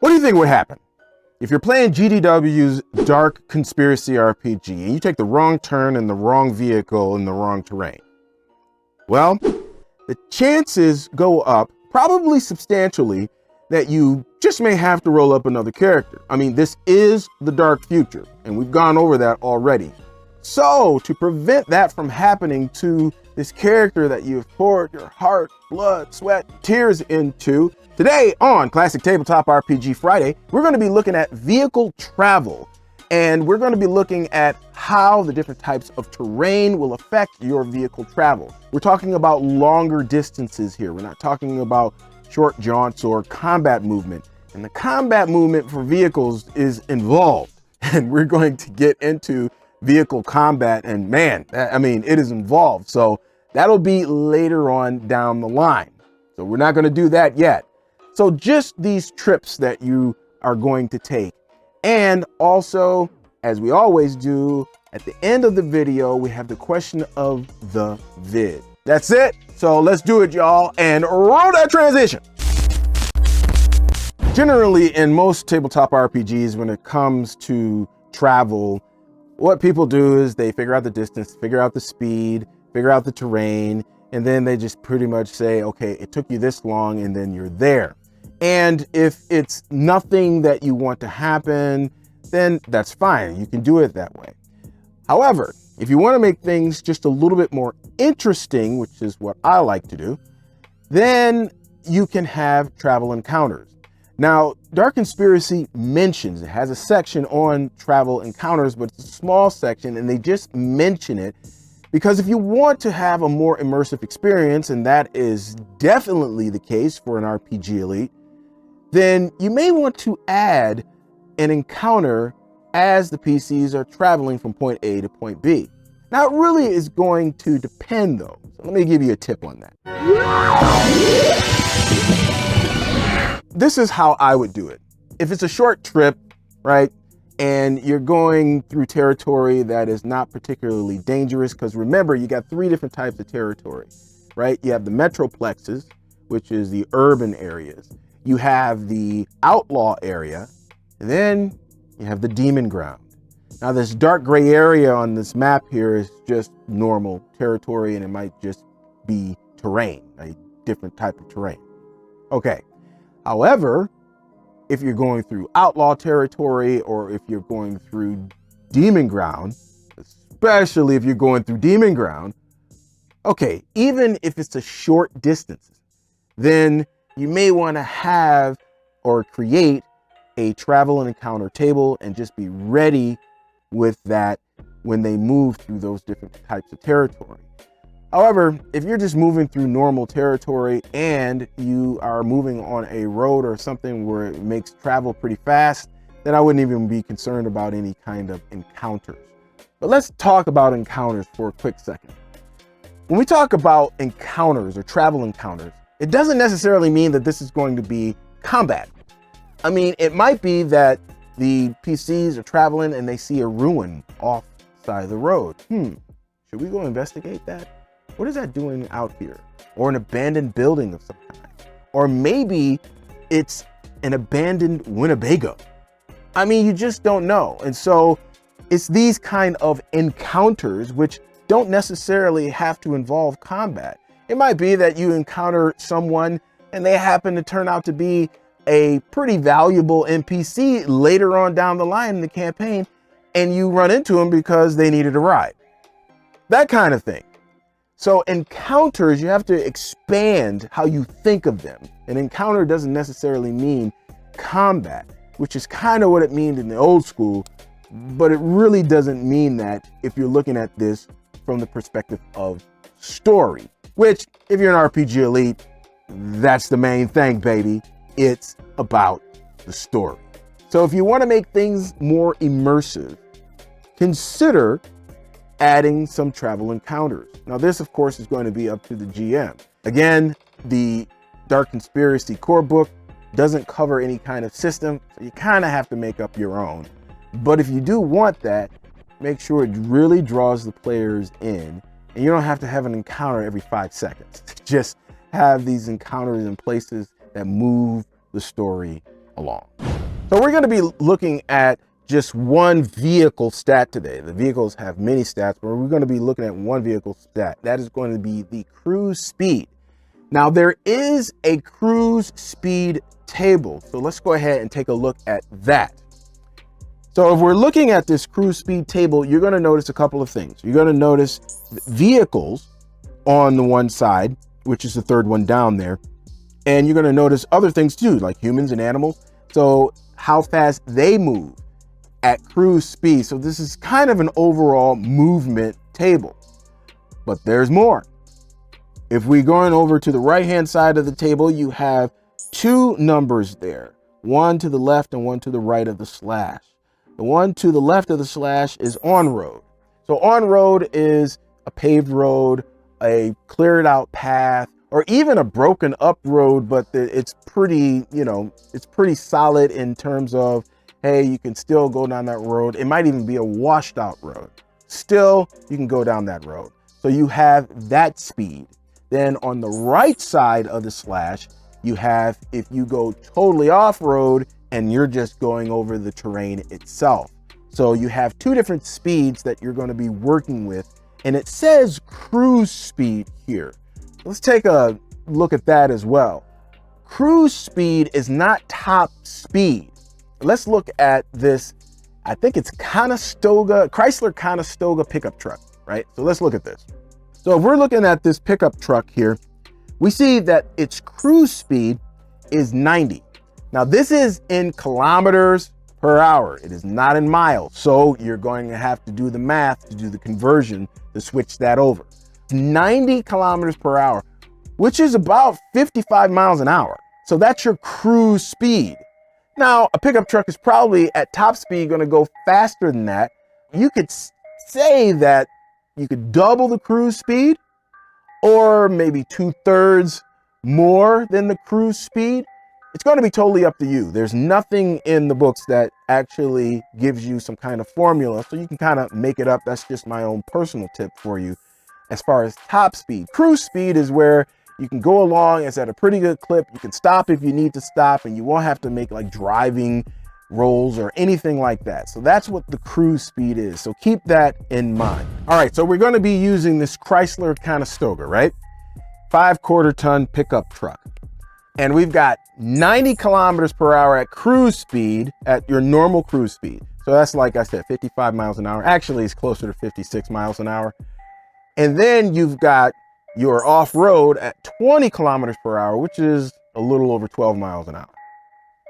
What do you think would happen if you're playing GDW's Dark Conspiracy RPG and you take the wrong turn in the wrong vehicle in the wrong terrain? Well, the chances go up, probably substantially, that you just may have to roll up another character. I mean, this is the dark future, and we've gone over that already. So, to prevent that from happening to this character that you've poured your heart, blood, sweat, tears into, today on Classic Tabletop RPG Friday, we're going to be looking at vehicle travel, and we're going to be looking at how the different types of terrain will affect your vehicle travel. We're talking about longer distances here. We're not talking about short jaunts or combat movement. And the combat movement for vehicles is involved, and we're going to get into vehicle combat, and man, I mean, it is involved. So that'll be later on down the line. So we're not going to do that yet. So just these trips that you are going to take. And also, as we always do, at the end of the video, we have the question of the vid. That's it. So let's do it, y'all, and roll that transition. Generally, in most tabletop RPGs, when it comes to travel, what people do is they figure out the distance, figure out the speed, figure out the terrain, and then they just pretty much say, okay, it took you this long, and then you're there. And if it's nothing that you want to happen, then that's fine. You can do it that way. However, if you want to make things just a little bit more interesting, which is what I like to do, then you can have travel encounters. Now, Dark Conspiracy mentions, it has a section on travel encounters, but it's a small section, and they just mention it because if you want to have a more immersive experience, and that is definitely the case for an RPG Elite, then you may want to add an encounter as the PCs are traveling from point A to point B. Now, it really is going to depend, though. So let me give you a tip on that. This is how I would do it. If it's a short trip, right, and you're going through territory that is not particularly dangerous, because remember, you got three different types of territory, right? You have the metroplexes, which is the urban areas. You have the outlaw area, and then you have the demon ground. Now, this dark gray area on this map here is just normal territory, and it might just be terrain, a different type of terrain. Okay. However, if you're going through outlaw territory, or if you're going through demon ground, especially if you're going through demon ground, okay, even if it's a short distance, then you may want to have or create a travel and encounter table and just be ready with that when they move through those different types of territory. However, if you're just moving through normal territory and you are moving on a road or something where it makes travel pretty fast, then I wouldn't even be concerned about any kind of encounters. But let's talk about encounters for a quick second. When we talk about encounters or travel encounters, it doesn't necessarily mean that this is going to be combat. I mean, it might be that the PCs are traveling and they see a ruin off the side of the road. Should we go investigate that? What is that doing out here? Or an abandoned building of some kind. Or maybe it's an abandoned Winnebago. I mean, you just don't know. And so it's these kind of encounters which don't necessarily have to involve combat. It might be that you encounter someone and they happen to turn out to be a pretty valuable NPC later on down the line in the campaign, and you run into them because they needed a ride. That kind of thing. So encounters, you have to expand how you think of them. An encounter doesn't necessarily mean combat, which is kind of what it means in the old school, but it really doesn't mean that if you're looking at this from the perspective of story, which if you're an RPG Elite, that's the main thing, baby. It's about the story. So if you want to make things more immersive, consider adding some travel encounters. Now this, of course, is going to be up to the GM. Again, the Dark Conspiracy core book doesn't cover any kind of system, so you kind of have to make up your own. But if you do want that, make sure it really draws the players in, and you don't have to have an encounter every 5 seconds. Just have these encounters in places that move the story along. So we're going to be looking at just one vehicle stat today. The vehicles have many stats, but we're going to be looking at one vehicle stat. That is going to be the cruise speed. Now there is a cruise speed table. So let's go ahead and take a look at that. So if we're looking at this cruise speed table, you're going to notice a couple of things. You're going to notice vehicles on the one side, which is the third one down there. And you're going to notice other things too, like humans and animals. So how fast they move at cruise speed. So this is kind of an overall movement table, but there's more. If we're going over to the right-hand side of the table, you have two numbers there, one to the left and one to the right of the slash. The one to the left of the slash is on-road. So on-road is a paved road, a cleared out path, or even a broken up road, but it's pretty, it's pretty solid in terms of, hey, you can still go down that road. It might even be a washed out road. Still, you can go down that road. So you have that speed. Then on the right side of the slash, you have, if you go totally off road and you're just going over the terrain itself. So you have two different speeds that you're going to be working with. And it says cruise speed here. Let's take a look at that as well. Cruise speed is not top speed. Let's look at this. I think it's Chrysler Conestoga pickup truck, right? So let's look at this. So if we're looking at this pickup truck here, we see that its cruise speed is 90. Now this is in kilometers per hour. It is not in miles. So you're going to have to do the math to do the conversion to switch that over. 90 kilometers per hour, which is about 55 miles an hour. So that's your cruise speed. Now, a pickup truck is probably at top speed going to go faster than that. You could say that you could double the cruise speed or maybe 2/3 more than the cruise speed. It's going to be totally up to you. There's nothing in the books that actually gives you some kind of formula, so you can kind of make it up. That's just my own personal tip for you. As far as top speed, cruise speed is where you can go along. It's at a pretty good clip. You can stop if you need to stop, and you won't have to make like driving rolls or anything like that. So that's what the cruise speed is. So keep that in mind. All right, so we're going to be using this Chrysler Conestoga, right? 5/4 ton pickup truck. And we've got 90 kilometers per hour at cruise speed, at your normal cruise speed. So that's, like I said, 55 miles an hour. Actually, it's closer to 56 miles an hour. And then you've got your off-road at 20 kilometers per hour, which is a little over 12 miles an hour.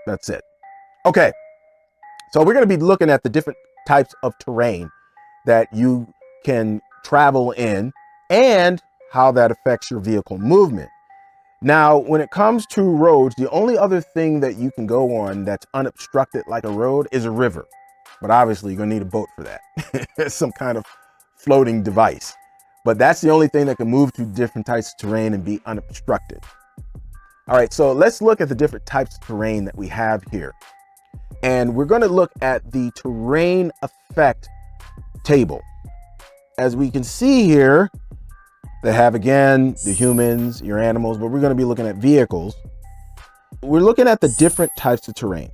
That's it. Okay, so we're going to be looking at the different types of terrain that you can travel in and how that affects your vehicle movement. Now, when it comes to roads, the only other thing that you can go on that's unobstructed like a road is a river. But obviously, you're going to need a boat for that. Some kind of floating device. But that's the only thing that can move through different types of terrain and be unobstructed. All right, so let's look at the different types of terrain that we have here. And we're going to look at the terrain effect table. As we can see here, they have, again, the humans, your animals, but we're going to be looking at vehicles. We're looking at the different types of terrain.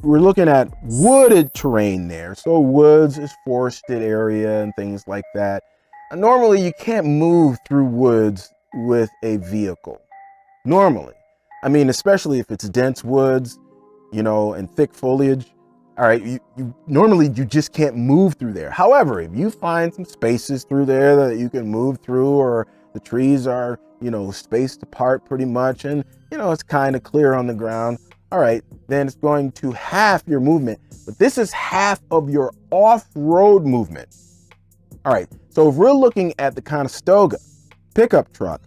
We're looking at wooded terrain there. So woods is forested area and things like that. And normally you can't move through woods with a vehicle. Normally. I mean, especially if it's dense woods, and thick foliage. All right, normally you just can't move through there. However, if you find some spaces through there that you can move through, or the trees are, spaced apart pretty much, and, it's kind of clear on the ground, all right, then it's going to half your movement. But this is half of your off-road movement. All right, so if we're looking at the Conestoga pickup truck,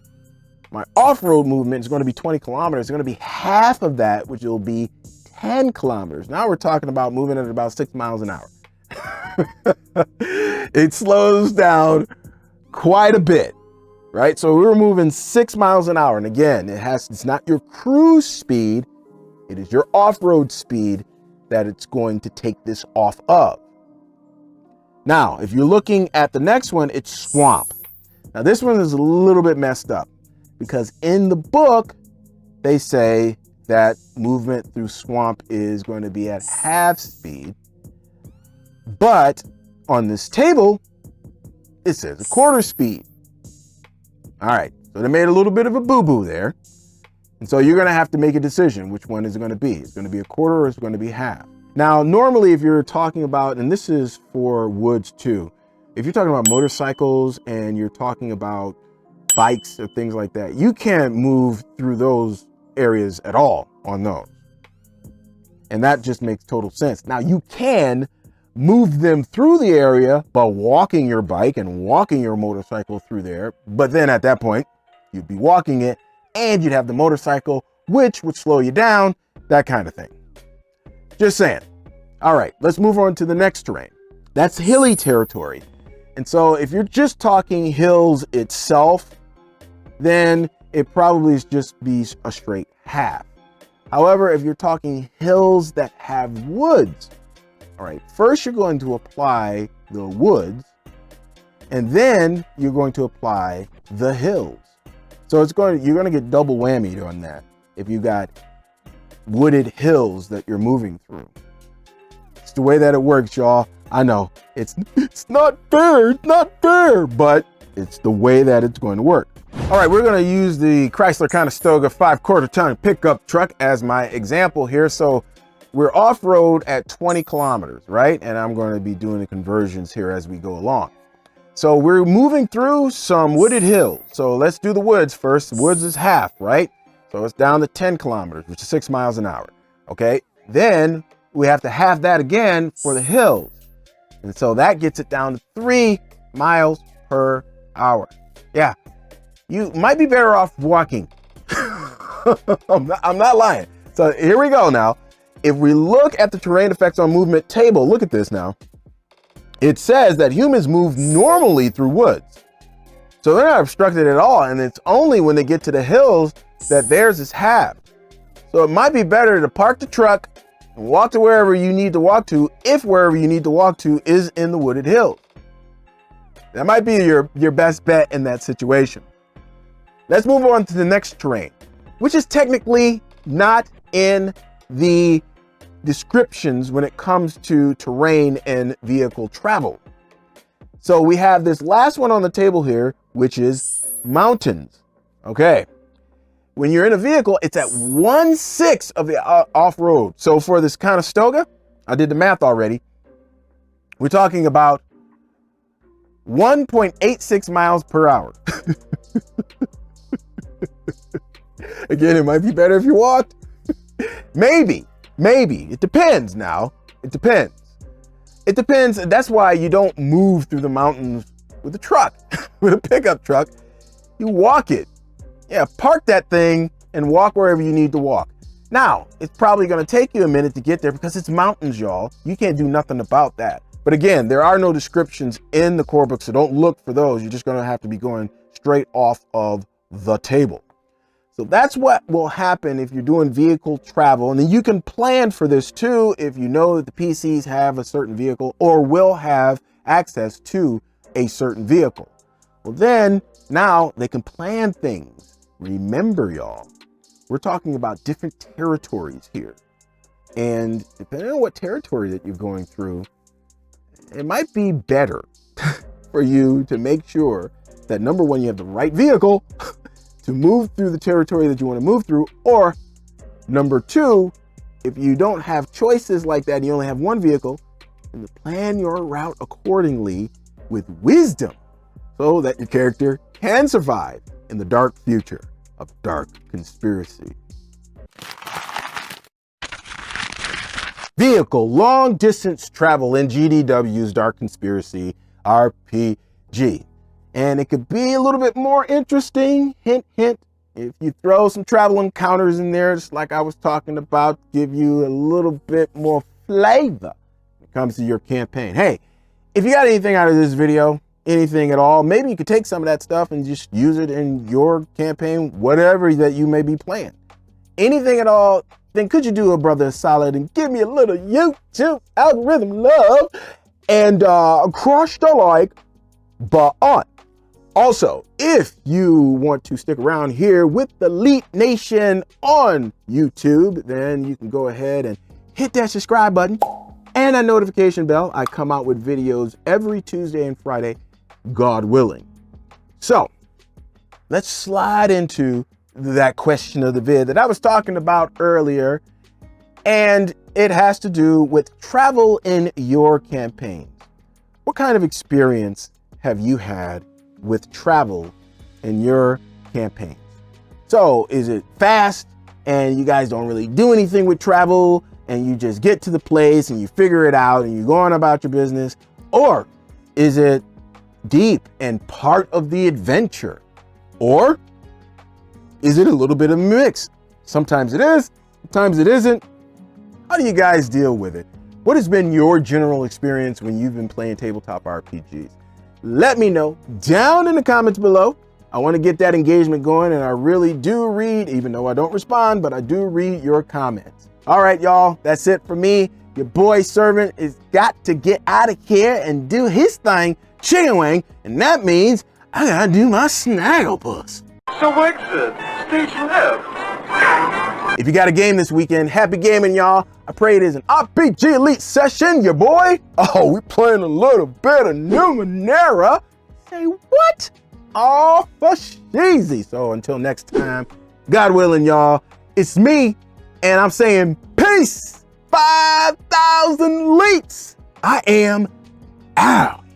my off-road movement is going to be 20 kilometers. It's going to be half of that, which will be 10 kilometers. Now we're talking about moving at about 6 miles an hour. It slows down quite a bit, right? So we're moving 6 miles an hour. And again, it's not your cruise speed. It is your off-road speed that it's going to take this off of. Now, if you're looking at the next one, it's swamp. Now this one is a little bit messed up because in the book, they say that movement through swamp is going to be at half speed. But on this table, it says a quarter speed. All right, so they made a little bit of a boo-boo there. And so you're going to have to make a decision. Which one is it going to be? It's going to be a quarter or it's going to be half. Now, normally if you're talking about, and this is for woods too, if you're talking about motorcycles and you're talking about bikes or things like that, you can't move through those areas at all on those. And that just makes total sense. Now, you can move them through the area by walking your bike and walking your motorcycle through there. But then at that point, you'd be walking it and you'd have the motorcycle, which would slow you down, that kind of thing. Just saying. All right, let's move on to the next terrain. That's hilly territory. And so if you're just talking hills itself, then it probably is just be a straight half. However, if you're talking hills that have woods, all right, first you're going to apply the woods, and then you're going to apply the hills. So you're going to get double whammy on that if you got wooded hills that you're moving through. It's the way that it works, y'all. I know it's not fair, but it's the way that it's going to work. All right, we're going to use the Chrysler Conestoga 5/4 ton pickup truck as my example here. So we're off-road at 20 kilometers, right? And I'm going to be doing the conversions here as we go along. So we're moving through some wooded hills. So let's do the woods first. The woods is half, right? So it's down to 10 kilometers, which is 6 miles an hour. Okay. Then we have to halve that again for the hills. And so that gets it down to 3 miles per hour. Yeah. You might be better off walking. I'm not lying. So here we go now. If we look at the terrain effects on movement table, look at this now. It says that humans move normally through woods. So they're not obstructed at all. And it's only when they get to the hills that theirs is halved. So it might be better to park the truck and walk to wherever you need to walk to, if wherever you need to walk to is in the wooded hills. That might be your best bet in that situation. Let's move on to the next terrain, which is technically not in the descriptions when it comes to terrain and vehicle travel. So we have this last one on the table here, which is mountains. Okay. When you're in a vehicle, it's at 1/6 of the off-road. So for this Conestoga, I did the math already. We're talking about 1.86 miles per hour. Again, it might be better if you walked. Maybe. It depends now. It depends. That's why you don't move through the mountains with a truck, with a pickup truck. You walk it. Yeah, park that thing and walk wherever you need to walk. Now, it's probably going to take you a minute to get there because it's mountains, y'all. You can't do nothing about that. But again, there are no descriptions in the core book, so don't look for those. You're just going to have to be going straight off of the table. So that's what will happen if you're doing vehicle travel. And then you can plan for this too if you know that the PCs have a certain vehicle or will have access to a certain vehicle. Well, then now they can plan things. Remember, y'all, we're talking about different territories here. And depending on what territory that you're going through, it might be better for you to make sure that number one, you have the right vehicle to move through the territory that you want to move through, or number two, if you don't have choices like that and you only have one vehicle, then plan your route accordingly with wisdom so that your character can survive in the dark future of dark conspiracy. Vehicle long distance travel in GDW's Dark Conspiracy RPG. And it could be a little bit more interesting, hint, hint, if you throw some travel encounters in there, just like I was talking about, give you a little bit more flavor when it comes to your campaign. Hey, if you got anything out of this video, anything at all, maybe you could take some of that stuff and just use it in your campaign, whatever that you may be playing. Anything at all, then could you do a brother solid and give me a little YouTube algorithm love and crush the like button. Also, if you want to stick around here with the Elite Nation on YouTube, then you can go ahead and hit that subscribe button and that notification bell. I come out with videos every Tuesday and Friday, God willing. So let's slide into that question of the vid that I was talking about earlier, and it has to do with travel in your campaigns. What kind of experience have you had with travel in your campaigns? So is it fast and you guys don't really do anything with travel and you just get to the place and you figure it out and you go on about your business? Or is it deep and part of the adventure? Or is it a little bit of a mix? Sometimes it is, sometimes it isn't. How do you guys deal with it? What has been your general experience when you've been playing tabletop RPGs? Let me know down in the comments below. I want to get that engagement going, and I really do read, even though I don't respond, but I do read your comments. All right, y'all, that's it for me. Your boy servant is got to get out of here and do his thing, chicken wing, and that means I gotta do my snagglepuss. So exit, stage left. If you got a game this weekend, happy gaming, y'all. I pray it is an RPG Elite session, your boy. Oh, we playing a little bit of Numenera. Say what? Oh, for sheezy. So until next time, God willing, y'all, it's me, and I'm saying peace. 5,000 leets. I am out.